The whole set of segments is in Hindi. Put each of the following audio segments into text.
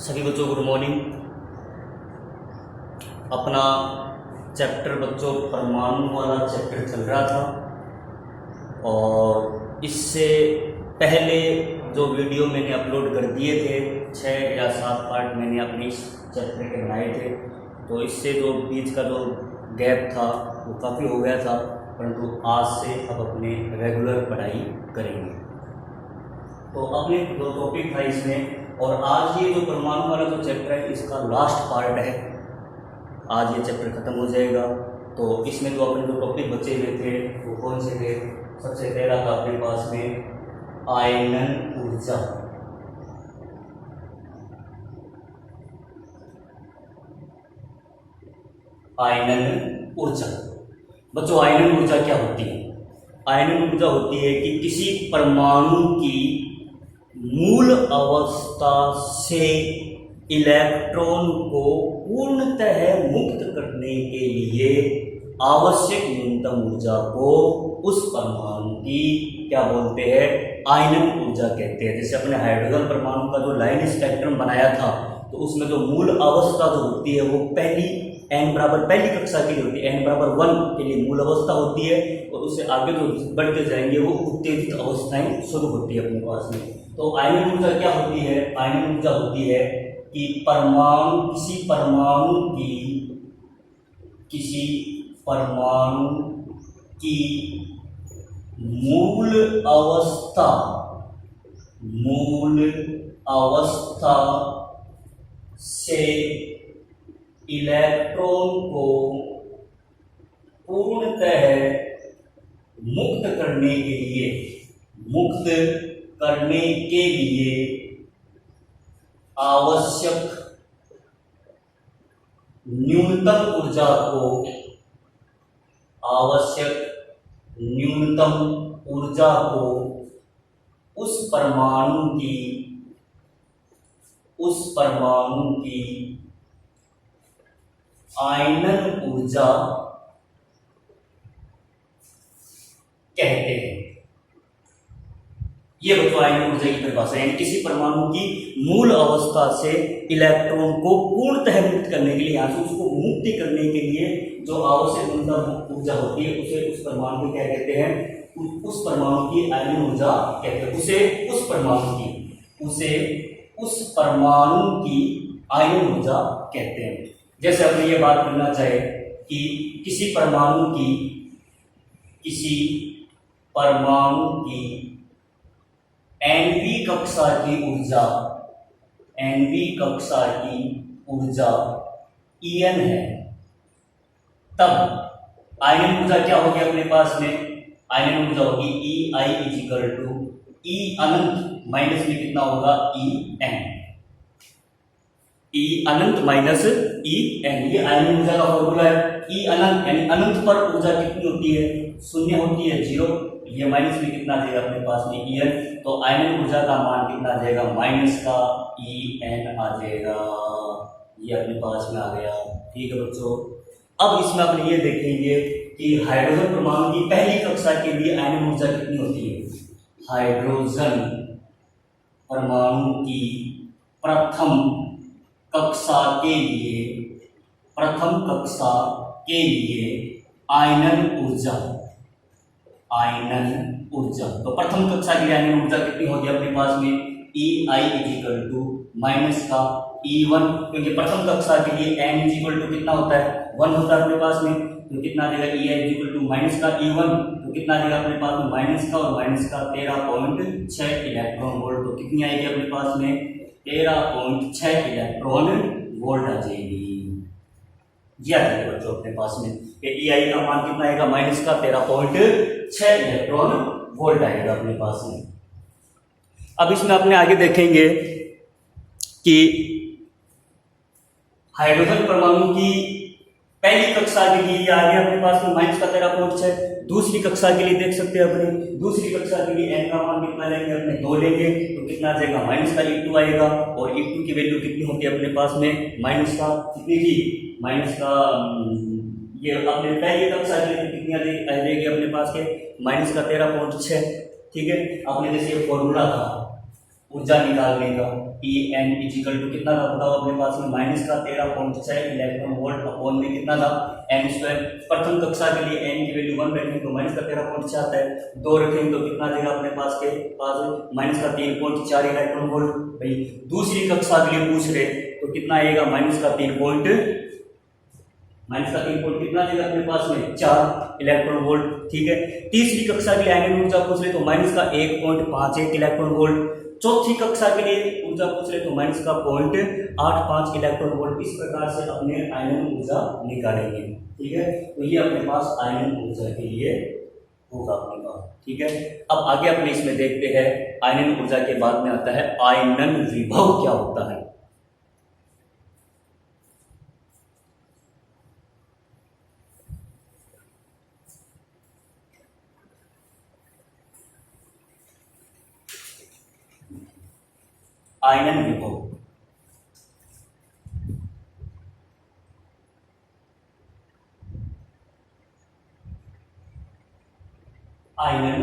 सभी बच्चों गुड मॉर्निंग। अपना चैप्टर बच्चों परमाणु वाला चैप्टर चल रहा था और इससे पहले जो वीडियो मैंने अपलोड कर दिए थे 6 या 7 पार्ट मैंने अपने इस चैप्टर के बनाए थे, तो इससे जो बीच का जो गैप था वो काफ़ी हो गया था, परंतु आज से अब अपने रेगुलर पढ़ाई करेंगे। तो अपने जो टॉपिक था इसमें, और आज ये जो परमाणु वाला जो चैप्टर है इसका लास्ट पार्ट है, आज ये चैप्टर खत्म हो जाएगा। तो इसमें जो अपने जो टॉपिक बचे हुए थे वो कौन से थे? सबसे पहला था अपने पास में आयनन ऊर्जा। आयनन ऊर्जा बच्चों, आयनन ऊर्जा क्या होती है? आयनन ऊर्जा होती है कि किसी परमाणु की मूल अवस्था से इलेक्ट्रॉन को पूर्णतः मुक्त करने के लिए आवश्यक न्यूनतम ऊर्जा को उस परमाणु की क्या बोलते हैं? आयनन ऊर्जा कहते हैं। जैसे अपने हाइड्रोजन परमाणु का जो लाइन स्पेक्ट्रम बनाया था, तो उसमें जो मूल अवस्था जो होती है वो पहली कक्षा के लिए होती है, n=1 के लिए मूल अवस्था होती है, और उससे आगे जो बढ़ते जाएंगे वो उत्तेजित अवस्थाएं शुरू होती है अपने पास में। तो आयनन ऊर्जा क्या होती है? आयनन ऊर्जा होती है कि किसी परमाणु की मूल अवस्था से इलेक्ट्रॉन को पूर्णतः मुक्त करने के लिए आवश्यक न्यूनतम ऊर्जा को उस परमाणु की आयनन ऊर्जा कहते हैं। ये बच्चों आयनन ऊर्जा की परिभाषा है, यानी किसी परमाणु की मूल अवस्था से इलेक्ट्रॉन को पूर्णतः मुक्त करने के लिए, यहाँ से उसको मुक्ति करने के लिए जो आवश्यक न्यूनतम ऊर्जा होती है उसे उस परमाणु को क्या कहते हैं? उस परमाणु की आयनन ऊर्जा कहते हैं। उस परमाणु की आयनन ऊर्जा कहते हैं। जैसे अपने ये बात करना चाहे कि किसी परमाणु की nवीं कक्षा की ऊर्जा En है, तब आयनन ऊर्जा क्या होगी अपने पास में? आयनन ऊर्जा होगी E अनंत माइनस में कितना होगा? E अनंत माइनस En। ये आयनन ऊर्जा का फॉर्मूला है। E अनंत यानी अनंत पर ऊर्जा कितनी होती है? 0 होती है, 0। ये माइनस में कितना आ जाएगा अपने पास में? En। तो आयनन ऊर्जा का मान कितना आ जाएगा? माइनस का En आ जाएगा। ये अपने पास में आ गया। ठीक है बच्चों, अब इसमें अपने ये देखेंगे कि हाइड्रोजन परमाणु की पहली कक्षा के लिए आयनन ऊर्जा कितनी होती है? हाइड्रोजन परमाणु की प्रथम कक्षा के लिए आयनन ऊर्जा, तो प्रथम कक्षा के लिए आयनन ऊर्जा कितनी होगी अपने पास में? EI माइनस का E1, क्योंकि प्रथम कक्षा के लिए n कितना होता है? 1 होता है अपने पास में, तो कितना देगा? EI माइनस का E1, तो कितना देगा अपने पास में? माइनस का और माइनस का 13.6 इलेक्ट्रॉन वोल्ट। तो कितनी आएगी अपने पास में? 13.6 इलेक्ट्रॉन वोल्ट आ जाएगी। ये आ जाएगा बच्चों अपने पास में EI का मान कितना आएगा? माइनस का 13.6 इलेक्ट्रॉन वोल्ट आएगा अपने पास में। अब इसमें अपने आगे देखेंगे कि हाइड्रोजन परमाणु की पहली कक्षा के लिए आ गया अपने पास में माइनस का 13.6। दूसरी कक्षा के लिए देख सकते हैं अपने, दूसरी कक्षा के लिए n का मान कितना लेंगे अपने? 2 लेंगे, तो कितना आ जाएगा? माइनस का E2 आएगा, और E2 की वैल्यू कितनी होती है अपने पास में? माइनस का कितनी की? माइनस का ये अपने पहली कक्षा के लिए कितनी आ जाएगी अपने पास के? माइनस का 13.6। ठीक है, अपने जैसे ये फॉर्मूला था ऊर्जा निकालने का ई एन इजिकल टू कितना था बताओ अपने पास में, माइनस का 13.6 इलेक्ट्रॉन वोल्ट अपॉन में कितना था एन स्क्वायर। प्रथम कक्षा के लिए एन की वैल्यू 1 रखेंगे तो माइनस का 13.6 आता है, 2 रखेंगे तो कितना देगा अपने पास के पास माइनस का 3.4 इलेक्ट्रॉन वोल्ट। भाई दूसरी कक्षा के लिए पूछ रहे तो कितना आएगा माइनस का 3 कितना देगा अपने पास में 4 इलेक्ट्रॉन वोल्ट। ठीक है, तीसरी कक्षा के लिए आयनन ऊर्जा पूछ रहे तो माइनस का 1.51 इलेक्ट्रॉन वोल्ट। चौथी कक्षा के लिए ऊर्जा पूछ रहे तो माइनस का 0.85 इलेक्ट्रॉन वोल्ट। इस प्रकार से अपने आयनन ऊर्जा निकालेंगे। ठीक है, तो ये अपने पास आयनन ऊर्जा के लिए होगा अपने पास। ठीक है, अब आगे अपने इसमें देखते हैं आयनन ऊर्जा के बाद में आता है आयनन विभव क्या होता है। आयनन विभव, आयनन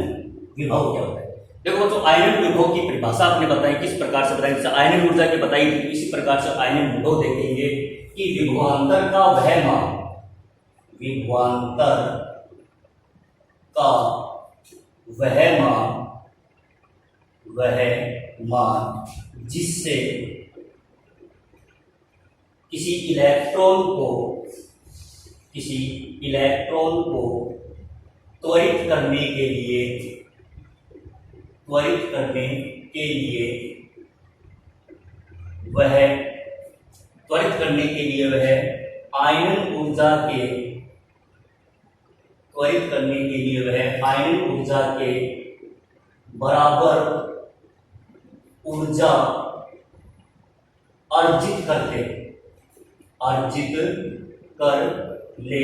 विभव क्या होता है। देखो तो आयनन विभव की परिभाषा आपने बताई, किस प्रकार से बताई, जैसे आयनन ऊर्जा की बताई थी इसी प्रकार से आयनन विभव देखेंगे कि विभवांतर का वह मान, विभवांतर का वह मान जिससे किसी इलेक्ट्रॉन को त्वरित करने के लिए वह आयनन ऊर्जा के बराबर ऊर्जा अर्जित कर ले,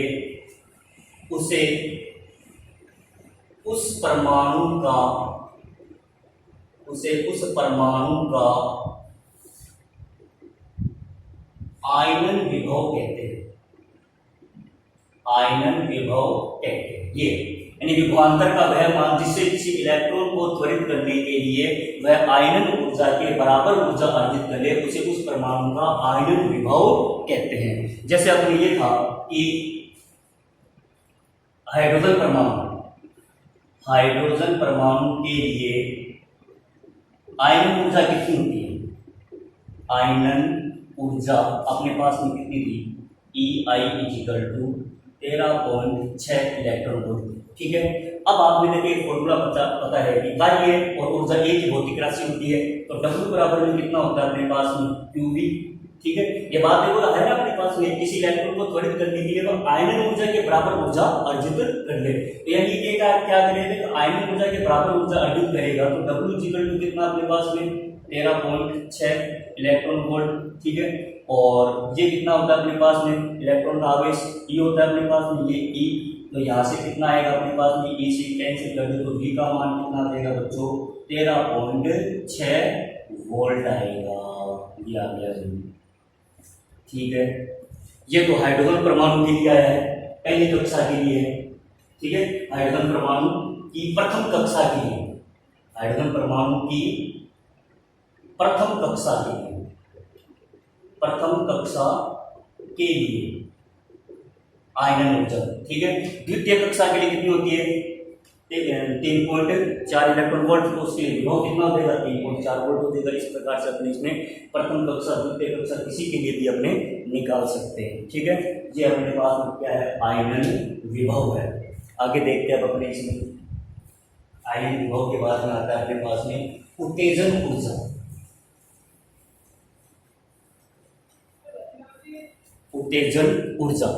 उसे उस परमाणु का आयनन विभव कहते हैं। ये यानी विभवांतर का वह मान जिससे किसी इलेक्ट्रॉन को त्वरित करने के लिए वह आयनन ऊर्जा के बराबर ऊर्जा अर्जित कर ले, उसे उस परमाणु का आयनन विभव कहते हैं। जैसे अपने ये था कि हाइड्रोजन परमाणु के लिए आयनन ऊर्जा कितनी होती है, आयनन ऊर्जा अपने पास में कितनी थी, EI equal to 13.6 electron volt. ठीक है, अब आपने देखिए एक फॉर्मूला पता है कि कार्य और ऊर्जा एक ही भौतिक राशि होती है, तो W बराबर में कितना होता है अपने पास में QV। ठीक है, ये बात देखो है ना अपने पास में किसी इलेक्ट्रॉन को त्वरित करने के लिए वो आयनन ऊर्जा के बराबर ऊर्जा अर्जित कर ले, तो यानी ये क्या करेगा, तो आयनन ऊर्जा के बराबर ऊर्जा अर्जित करेगा तो W इक्वल टू कितना अपने पास में 13.6 इलेक्ट्रॉन वोल्ट। ठीक है, और ये कितना होता है अपने पास में इलेक्ट्रॉन का आवेश E होता है अपने पास में, ये E, तो यहाँ से कितना आएगा अपने पास में E से 10 से कर दे तो V का मान कितना देगा बच्चों 13.6 वोल्ट आएगा, ये आ गया। ठीक है, ये तो हाइड्रोजन परमाणु के लिए आया है, पहली कक्षा के लिए है। ठीक है, हाइड्रोजन परमाणु की प्रथम कक्षा के लिए, हाइड्रोजन परमाणु की प्रथम कक्षा के लिए आयनन ऊर्जा। ठीक है, द्वितीय कक्षा के लिए कितनी होती है 3.4 इलेक्ट्रॉन वोल्ट, तो उसके लिए विभव कितना देगा 3.4 वोल्ट हो देगा। इस प्रकार से अपने इसमें प्रथम कक्षा द्वितीय कक्षा किसी के लिए भी अपने निकाल सकते हैं। ठीक है, ये अपने पास में क्या है आयनन विभव है। आगे देखते हैं अब अपने इसमें आयनन विभव के बाद में आता है अपने पास में उत्तेजन ऊर्जा। उत्तेजन ऊर्जा,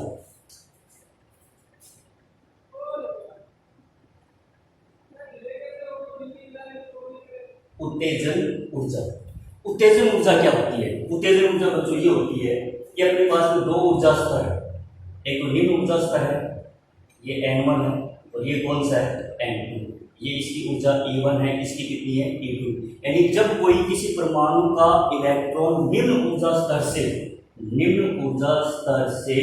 उत्तेजन ऊर्जा क्या होती है। उत्तेजन ऊर्जा बच्चों ये होती है कि अपने पास में दो ऊर्जा स्तर है, एक तो निम्न ऊर्जा स्तर है ये N1 है और ये कौन सा है N2, ये इसकी ऊर्जा E1 है, इसकी कितनी है E2। यानी जब कोई किसी परमाणु का इलेक्ट्रॉन निम्न ऊर्जा स्तर से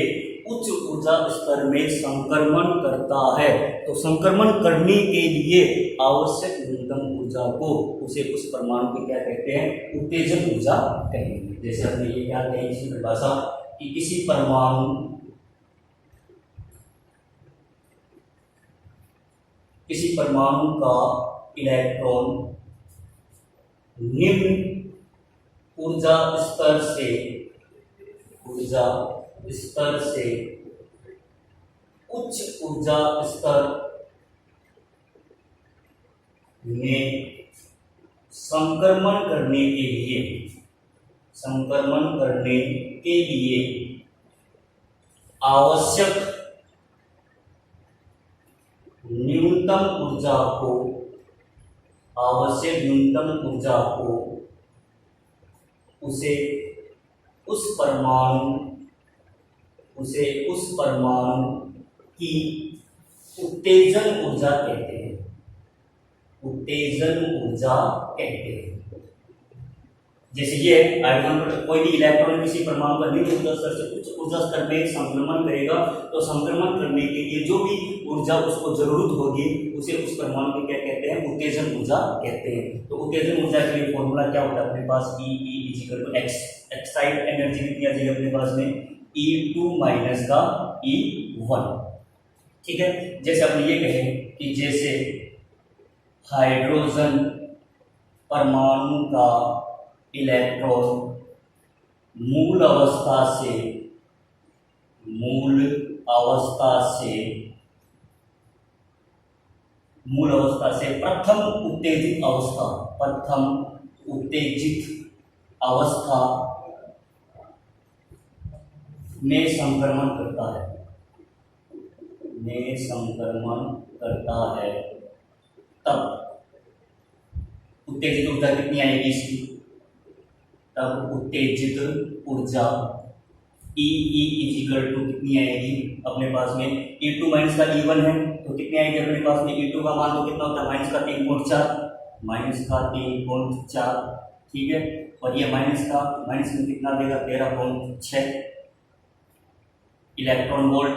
उच्च ऊर्जा स्तर में संक्रमण करता है, तो संक्रमण करने के लिए आवश्यक न्यूनतम ऊर्जा को, उसे उस परमाणु को क्या कहते हैं, उत्तेजन ऊर्जा कहेंगे। जैसे हमने ये क्या कही इसी परिभाषा कि किसी परमाणु का इलेक्ट्रॉन निम्न ऊर्जा स्तर से उच्च ऊर्जा स्तर में संक्रमण करने के लिए आवश्यक न्यूनतम ऊर्जा को उसे उस परमाणु की उत्तेजन ऊर्जा कहते हैं। जैसे ये हाइड्रोजन पर कोई भी इलेक्ट्रॉन किसी परमाणु का निम्न ऊर्जा स्तर से उच्च ऊर्जा स्तर में संक्रमण करेगा, तो संक्रमण करने के लिए जो भी ऊर्जा उसको जरूरत होगी उसे उस परमाणु को क्या कहते हैं, उत्तेजन ऊर्जा कहते हैं। तो उत्तेजन ऊर्जा के लिए फॉर्मूला क्या होता है अपने पास, E = x। एक्साइट एनर्जी कितनी आ जाएगी अपने पास में, E2 माइनस का E1। ठीक है, जैसे अपने ये कहें कि जैसे हाइड्रोजन परमाणु का इलेक्ट्रॉन मूल अवस्था से प्रथम उत्तेजित अवस्था में संक्रमण करता है, तब उत्तेजित ऊर्जा कितनी आएगी इसकी, तब उत्तेजित ऊर्जा E कितनी आएगी अपने पास में, E2 माइनस का E1 है तो कितनी आएगी अपने पास में, E2 का मान तो कितना होता है, -3.4। ठीक है, और ये माइनस में कितना देगा, 13.6 इलेक्ट्रॉन वोल्ट।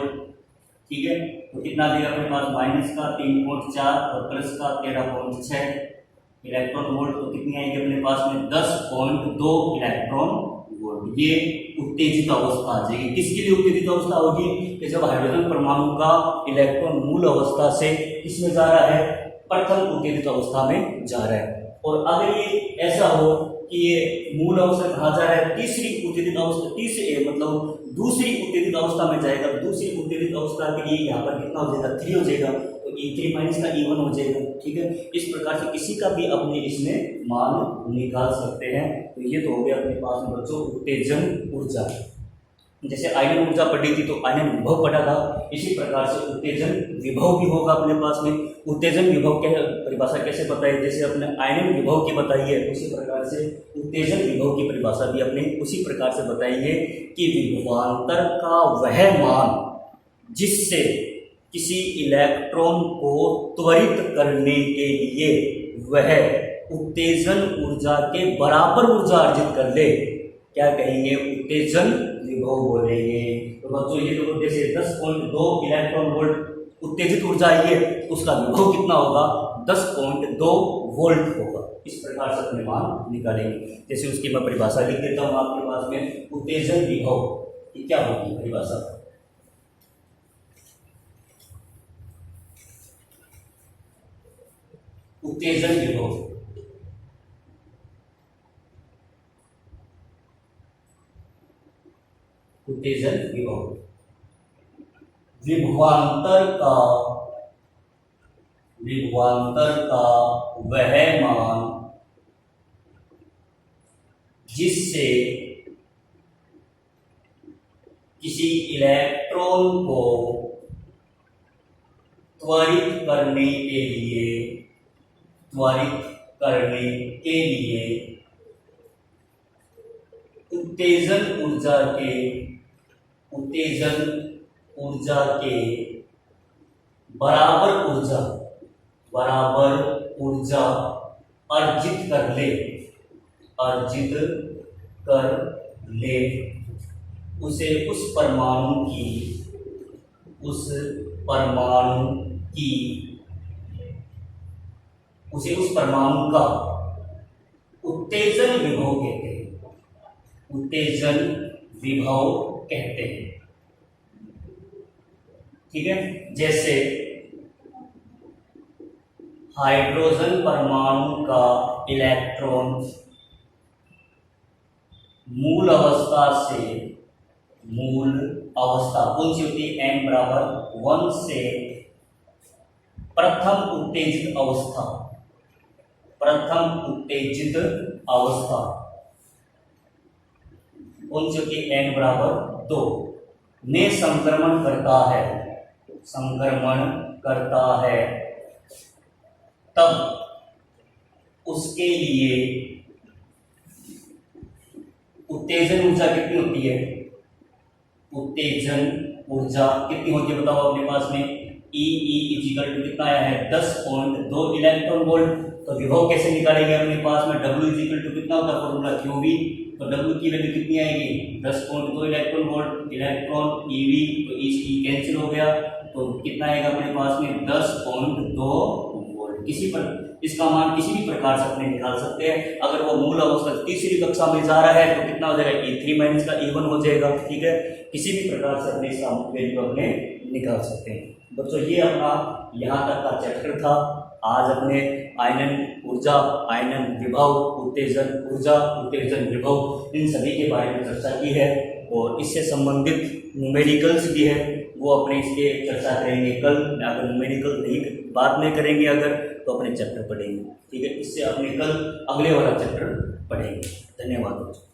ठीक है, तो कितना देगा अपने पास, -3.4 और +13.6 इलेक्ट्रॉन वोल्ट, तो कितनी आएगी अपने पास में, 10.2 इलेक्ट्रॉन वोल्ट। ये उत्तेजित अवस्था आ जाएगी। किसके लिए उत्तेजित अवस्था होगी, कि जब हाइड्रोजन परमाणु का इलेक्ट्रॉन मूल अवस्था से इसमें जा रहा है, प्रथम उत्तेजित अवस्था में जा रहा है। और अगर ये ऐसा हो कि ये मूल अवस्था कहाँ जा रहा है, दूसरी उत्तेजित अवस्था में जाएगा, तो दूसरी उत्तेजित अवस्था के लिए यहाँ पर कितना हो जाएगा, 3 हो जाएगा, तो E3 माइनस का E1 हो जाएगा। ठीक है, इस प्रकार से किसी का भी अपने इसमें मान निकाल सकते हैं। तो ये तो हो गया अपने पास में बच्चों उत्तेजन ऊर्जा। जैसे आयनन ऊर्जा पढ़ी थी तो आयनन विभव पढ़ा था, इसी प्रकार से उत्तेजन विभव भी होगा अपने पास में। उत्तेजन विभव की परिभाषा कैसे बताई, जैसे अपने आयनन विभव की बताई है, उसी प्रकार से उत्तेजन विभव की परिभाषा भी अपने उसी प्रकार से बताएंगे कि विभवांतर का वह मान जिससे किसी इलेक्ट्रॉन को त्वरित करने के लिए वह उत्तेजन ऊर्जा के बराबर ऊर्जा अर्जित कर ले, क्या कहेंगे, उत्तेजन विभव बोलेंगे। तो बच्चों ये तो जैसे 10.2 इलेक्ट्रॉन वोल्ट उत्तेजित ऊर्जा आई है, उसका विभव कितना होगा, 10.2 वोल्ट होगा। इस प्रकार से अपने मान निकालेंगे। जैसे उसकी मैं परिभाषा लिख देता हूँ आपके पास में, उत्तेजन विभव की क्या होगी परिभाषा, उत्तेजन विभव विभवांतर का वह मान जिससे किसी इलेक्ट्रॉन को त्वरित करने के लिए उत्तेजन ऊर्जा के बराबर ऊर्जा अर्जित कर ले उसे उस परमाणु की उसे उस परमाणु का उत्तेजन विभव कहते हैं, उत्तेजन विभव कहते हैं। ठीक है, जैसे हाइड्रोजन परमाणु का इलेक्ट्रॉन मूल अवस्था से, मूल अवस्था कौन सी होती है, n बराबर 1 से प्रथम उत्तेजित अवस्था, प्रथम उत्तेजित अवस्था कौन सी होती है, n बराबर 2 में संक्रमण करता है, संक्रमण करता है, तब उसके लिए उत्तेजन ऊर्जा कितनी होती है, उत्तेजन ऊर्जा कितनी होती है बताओ अपने पास में, ई इक्वल टू कितना आया है 10.2 इलेक्ट्रॉन वोल्ट। तो विभव कैसे निकालेंगे अपने पास में, W इक्वल टू कितना होता है फॉर्मूला QV, तो W की वैल्यू कितनी आएगी 10.2 इलेक्ट्रॉन वोल्ट, इलेक्ट्रॉन EV तो ई कैंसिल हो गया, तो कितना आएगा अपने पास में 10.2 वोल्ट। किसी पर इसका मान किसी भी प्रकार से अपने निकाल सकते हैं। अगर वो मूल अवस्था तीसरी कक्षा में जा रहा है तो कितना हो जाएगा, E3 माइनस का E1 हो जाएगा। ठीक है, किसी भी प्रकार से अपने इसका वैल्यू अपने निकाल सकते हैं। बच्चों ये अपना यहाँ तक का चैप्टर था। आज अपने आयनन ऊर्जा, आयनन विभव, उत्तेजन ऊर्जा, उत्तेजन विभव, इन सभी के बारे में चर्चा की है और इससे संबंधित न्यूमेरिकल्स भी है, वो अपने इसके चर्चा करेंगे कल। अगर न्यूमेरिकल नहीं बाद में करेंगे अगर तो अपने चैप्टर पढ़ेंगे। ठीक है, इससे अपने कल अगले वाला चैप्टर पढ़ेंगे। धन्यवाद।